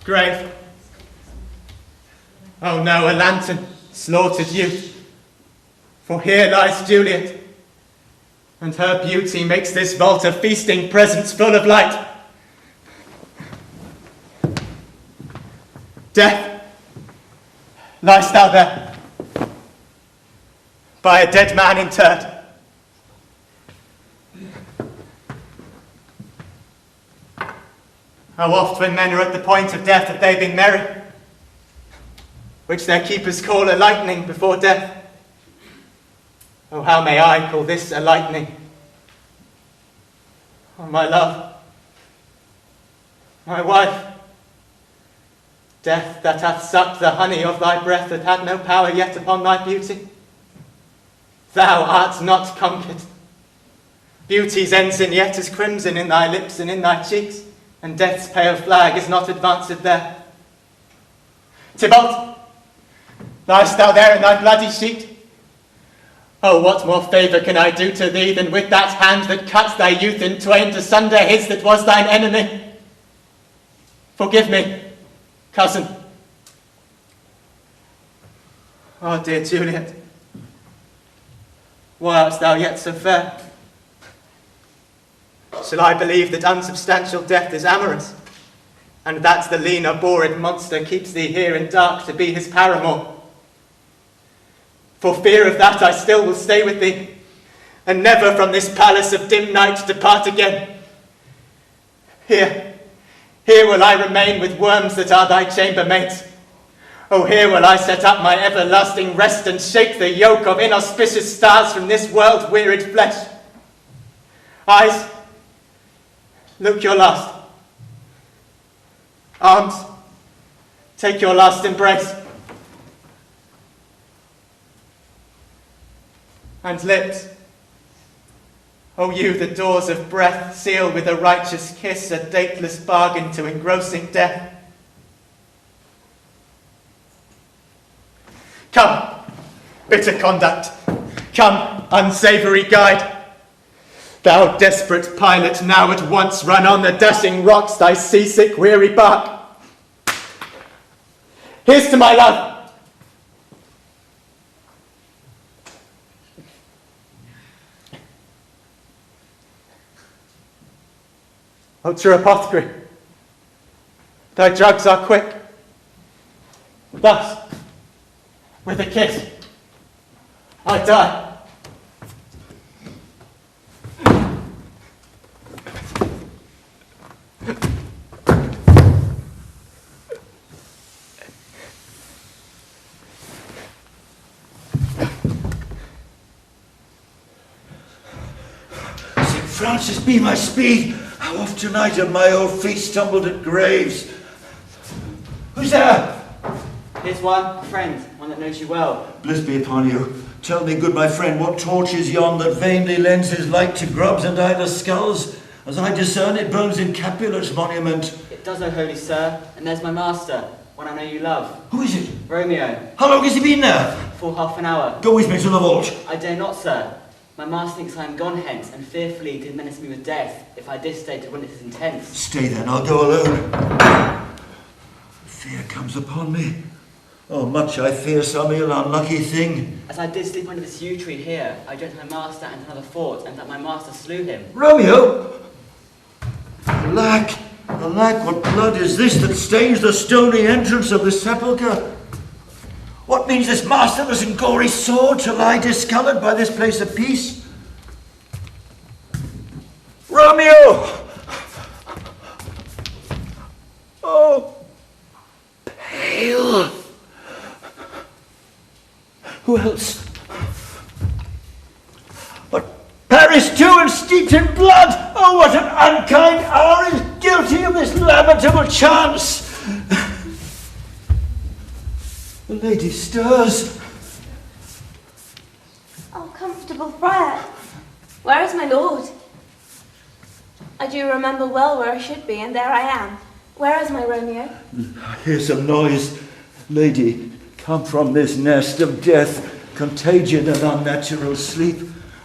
grave. Oh no, a lantern, slaughtered youth. For here lies Juliet, and her beauty makes this vault of feasting presence full of light. Death, liest thou there, by a dead man interred? How oft when men are at the point of death have they been merry, which their keepers call a lightning before death. Oh, how may I call this a lightning? Oh, my love, my wife, death that hath sucked the honey of thy breath, that had no power yet upon thy beauty. Thou art not conquered. Beauty's ensign yet is crimson in thy lips and in thy cheeks, and death's pale flag is not advanced there. Tybalt, liest thou there in thy bloody sheet? Oh, what more favour can I do to thee than with that hand that cuts thy youth in twain to sunder his that was thine enemy? Forgive me, cousin. Oh, dear Juliet, why art thou yet so fair? Shall I believe that unsubstantial death is amorous, and that the lean abhorred monster keeps thee here in dark to be his paramour? For fear of that I still will stay with thee, and never from this palace of dim night depart again. Here will I remain with worms that are thy chambermaids. Oh, here will I set up my everlasting rest, and shake the yoke of inauspicious stars from this world-wearied flesh. Eyes, look your last. Arms, take your last embrace. And lips, O you the doors of breath, seal with a righteous kiss a dateless bargain to engrossing death. Come, bitter conduct, come, unsavoury guide. Thou desperate pilot, now at once run on the dashing rocks thy seasick weary bark. Here's to my love. O true apothecary, thy drugs are quick. Thus, with a kiss, I die. St. Francis be my speed! How oft tonight have my old feet stumbled at graves? Who's there? Here's one, a friend, one that knows you well. Bliss be upon you. Tell me, good my friend, what torch is yon that vainly lends his light to grubs and idle skulls? As I discern, it burns in Capulet's monument. It does, O holy sir, and there's my master, one I know you love. Who is it? Romeo. How long has he been there? For half an hour. Go with me to the vault. I dare not, sir. My master thinks I am gone hence, and fearfully did menace me with death, if I did stay to witness his intents. Stay then, I'll go alone. Fear comes upon me. Oh, much I fear some ill unlucky thing. As I did sleep under this yew tree here, I dreamt my master and another fought, and that my master slew him. Romeo! Alack, alack, what blood is this that stains the stony entrance of the sepulchre? What means this masterless and gory sword to lie discoloured by this place of peace? Romeo! Oh, pale. Who else? But Paris too, and steeped in blood! Oh, what an unkind hour is guilty of this lamentable chance! The lady stirs. Oh, comfortable friar, where is my lord? I do remember well where I should be, and there I am. Where is my Romeo? I hear some noise. Lady, come from this nest of death, contagion and unnatural sleep.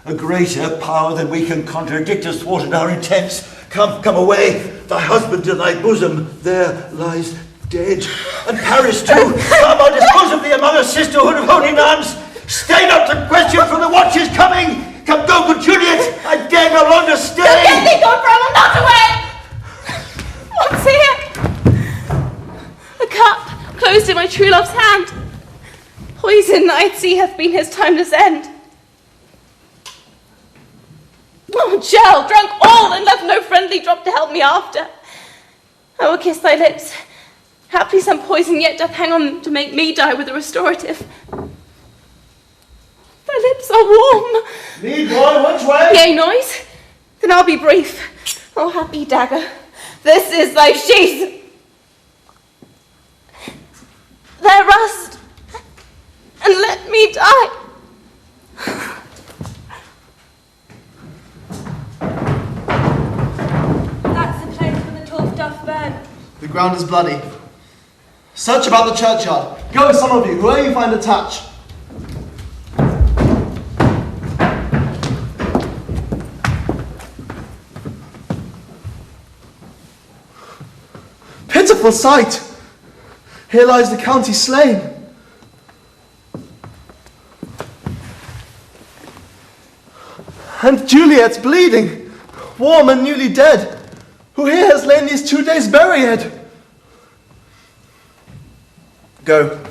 A greater power than we can contradict has thwarted our intents. Come away. Thy husband to thy bosom, there lies Dead. And Paris too. Come dispose of thee among a sisterhood of holy nuns. Stay not to question, for the watch is coming. Come, go, good Juliet. I dare no longer stay. Don't get thee gone from, I'm not away. What's here? A cup closed in my true love's hand. Poison I'd see hath been his timeless end. Oh, Gel, drunk all and left no friendly drop to help me after. I will kiss thy lips. Haply some poison yet doth hang on to make me die with a restorative. Thy lips are warm. Lead, boy, which way? Yea, noise? Then I'll be brief. Oh, happy dagger, this is thy sheath. There rust, and let me die. That's the place where the torch doth burn. The ground is bloody. Search about the churchyard. Go, some of you, whoever you find a touch. Pitiful sight! Here lies the county slain. And Juliet bleeding, warm and newly dead, who here has lain these 2 days buried. Go.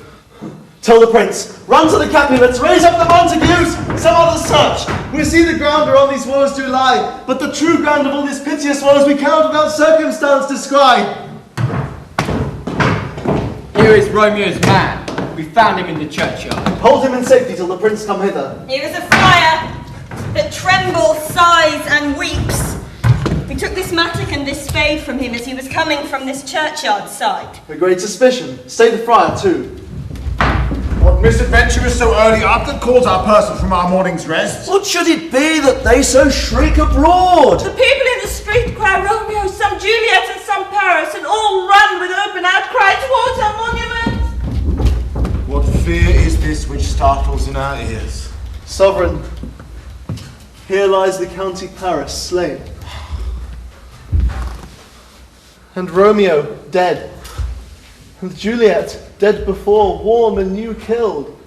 Tell the prince. Run to the Capulets. Raise up the Montagues. Some other such. We see the ground whereon these woes do lie, but the true ground of all these piteous woes we cannot without circumstance descry. Here is Romeo's man. We found him in the churchyard. Hold him in safety till the prince come hither. Here is a friar that trembles, sighs, and weeps. We took this mattock and this spade from him as he was coming from this churchyard side. With great suspicion. Stay the friar too. What misadventure is so early up that calls our person from our morning's rest? What should it be that they so shriek abroad? The people in the street cry Romeo, some Juliet and some Paris, and all run with open outcry towards our monument. What fear is this which startles in our ears? Sovereign, here lies the county Paris slain. And Romeo dead. And Juliet dead before, warm and new killed.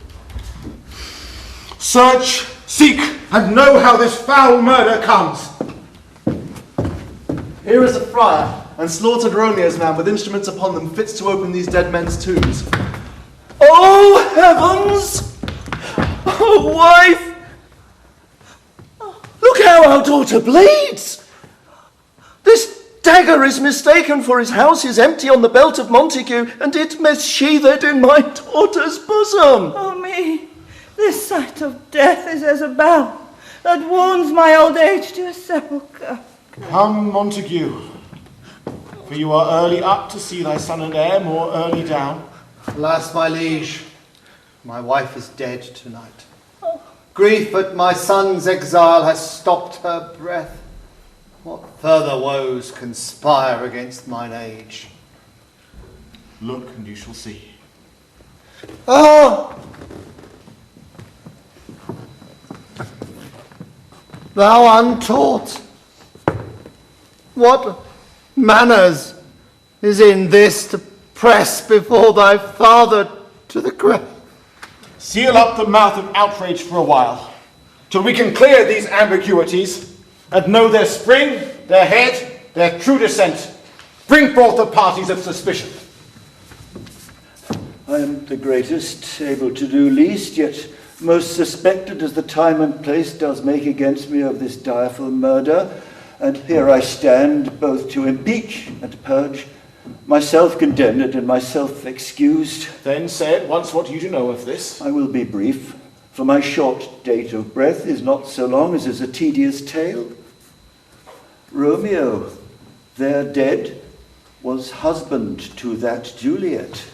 Search, seek, and know how this foul murder comes. Here is a friar, and slaughtered Romeo's man with instruments upon them fit to open these dead men's tombs. Oh, heavens! Oh, wife! Look how our daughter bleeds! This dagger is mistaken, for his house is empty on the belt of Montague, and it missheathed in my daughter's bosom. Oh me, this sight of death is as a bell that warns my old age to a sepulchre. Come, Montague, for you are early up to see thy son and heir more early down. Alas, my liege, my wife is dead tonight. Grief at my son's exile has stopped her breath. What further woes conspire against mine age? Look, and you shall see. Ah! Thou untaught, what manners is in this to press before thy father to the grave? Seal up the mouth of outrage for a while, till we can clear these ambiguities and know their spring, their head, their true descent. Bring forth the parties of suspicion. I am the greatest, able to do least, yet most suspected as the time and place does make against me of this direful murder. And here I stand, both to impeach and purge, myself condemned and myself excused. Then say at once what you do know of this. I will be brief, for my short date of breath is not so long as is a tedious tale. Romeo, there dead, was husband to that Juliet,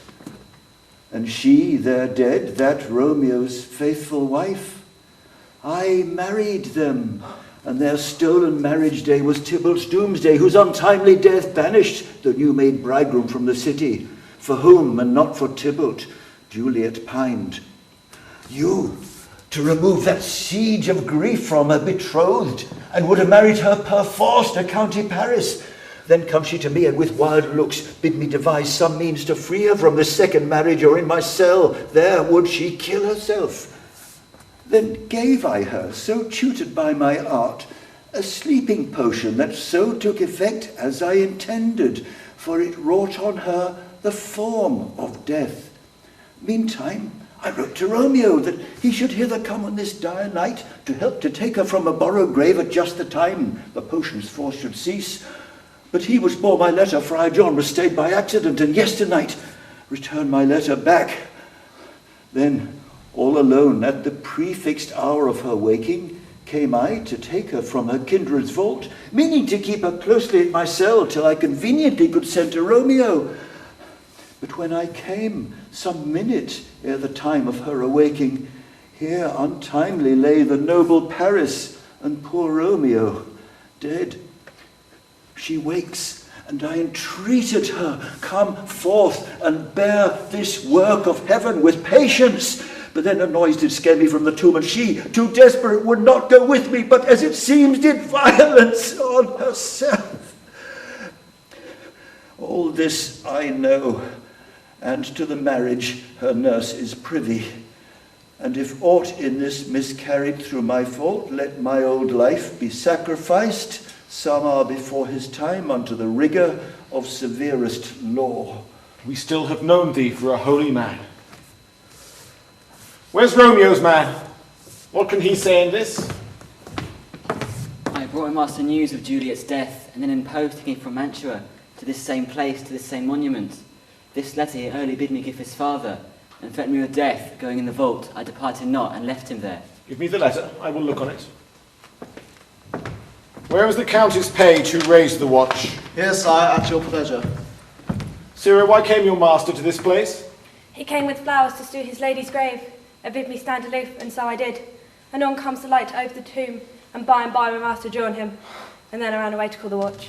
and she, there dead, that Romeo's faithful wife. I married them, and their stolen marriage day was Tybalt's doomsday, whose untimely death banished the new-made bridegroom from the city, for whom, and not for Tybalt, Juliet pined. You, to remove that siege of grief from her betrothed, and would have married her perforce to County Paris, Then comes she to me, and with wild looks bid me devise some means to free her from this second marriage, or in my cell there would she kill herself. Then gave I her, so tutored by my art, a sleeping potion that so took effect as I intended, for it wrought on her the form of death. Meantime, I wrote to Romeo that he should hither come on this dire night to help to take her from a borrowed grave at just the time the potion's force should cease. But he which bore my letter, Friar John, was stayed by accident, and yesternight returned my letter back. Then, all alone, at the prefixed hour of her waking, came I to take her from her kindred's vault, meaning to keep her closely at my cell till I conveniently could send to Romeo. But when I came, some minute ere the time of her awaking, here untimely lay the noble Paris, and poor Romeo dead. She wakes, and I entreated her, come forth and bear this work of heaven with patience. But then a noise did scare me from the tomb, and she, too desperate, would not go with me, but as it seems did violence on herself. All this I know, and to the marriage her nurse is privy. And if aught in this miscarried through my fault, let my old life be sacrificed, some are before his time, unto the rigour of severest law. We still have known thee for a holy man. Where's Romeo's man? What can he say in this? I brought my master news of Juliet's death, and then in post he came from Mantua to this same place, to this same monument. This letter he early bid me give his father, and threatened me with death. Going in the vault, I departed not, and left him there. Give me the letter, I will look on it. Where is the Countess page who raised the watch? Here, sire, at your pleasure. Sirrah, why came your master to this place? He came with flowers to strew his lady's grave, and bid me stand aloof, and so I did. And on comes the light over the tomb, and by my master drew on him, and then I ran away to call the watch.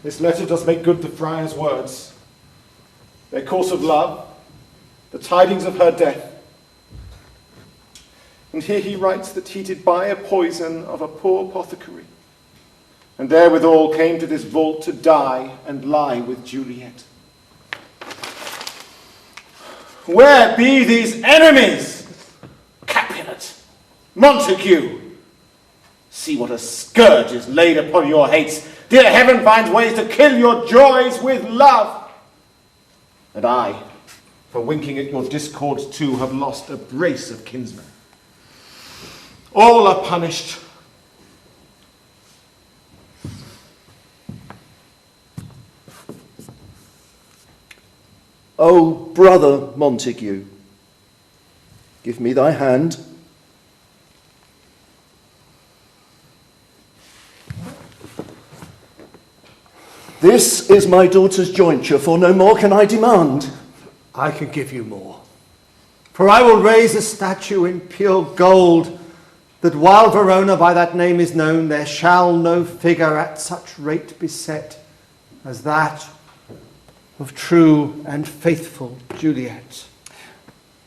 This letter does make good the friar's words. Their course of love, the tidings of her death. And here he writes that he did buy a poison of a poor apothecary, and therewithal came to this vault to die and lie with Juliet. Where be these enemies? Capulet, Montague, see what a scourge is laid upon your hates. Dear heaven finds ways to kill your joys with love. And I, for winking at your discords too, have lost a brace of kinsmen. All are punished. O brother Montague, give me thy hand. This is my daughter's jointure, for no more can I demand. I can give you more. For I will raise a statue in pure gold, that while Verona by that name is known, there shall no figure at such rate be set as that of true and faithful Juliet.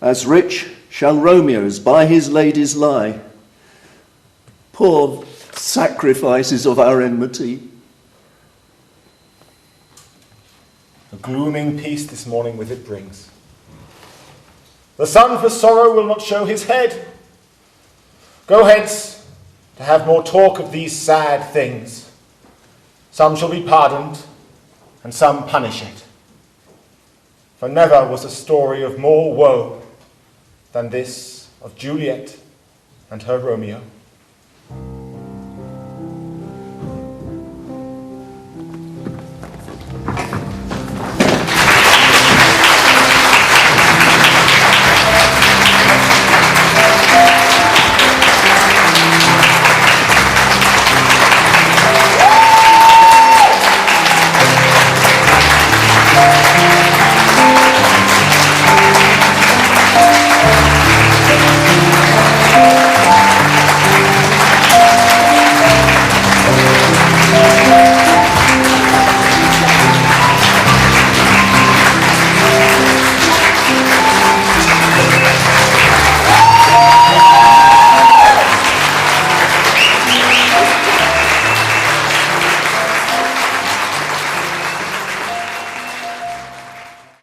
As rich shall Romeo's by his ladies lie. Poor sacrifices of our enmity. A glooming peace this morning with it brings. The sun for sorrow will not show his head. Go hence to have more talk of these sad things. Some shall be pardoned, and some punished. For never was a story of more woe than this of Juliet and her Romeo.